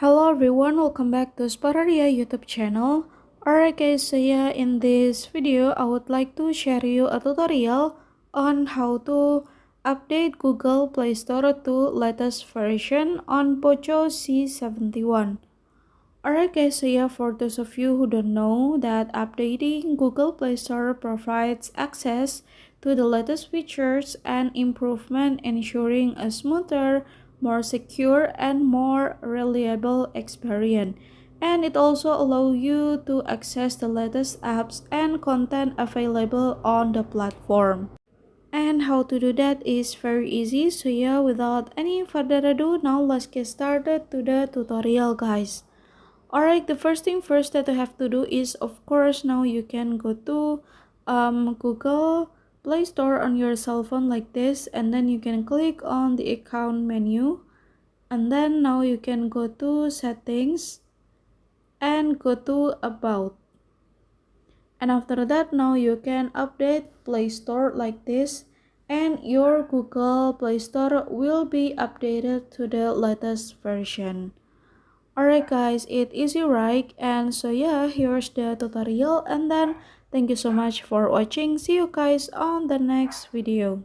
Hello everyone, welcome back to Spararia YouTube channel. Alright guys, so yeah, in this video I would like to share you a tutorial on how to update Google Play Store to latest version on Poco C71. Alright guys, so yeah, for those of you who don't know that updating Google Play Store provides access to the latest features and improvement, ensuring a smoother, more secure and more reliable experience. And it also allows you to access the latest apps and content available on the platform. And how to do that is very easy. So yeah, without any further ado, now let's get started to the tutorial guys. Alright, the first thing first that you have to do is, of course, now you can go to Google Play Store on your cell phone like this, and then you can click on the account menu, and then now you can go to settings and go to about. And after that, now you can update Play Store like this, and your Google Play Store will be updated to the latest version. Alright guys, it is right, and so yeah, here's the tutorial, and then thank you so much for watching. See you guys on the next video.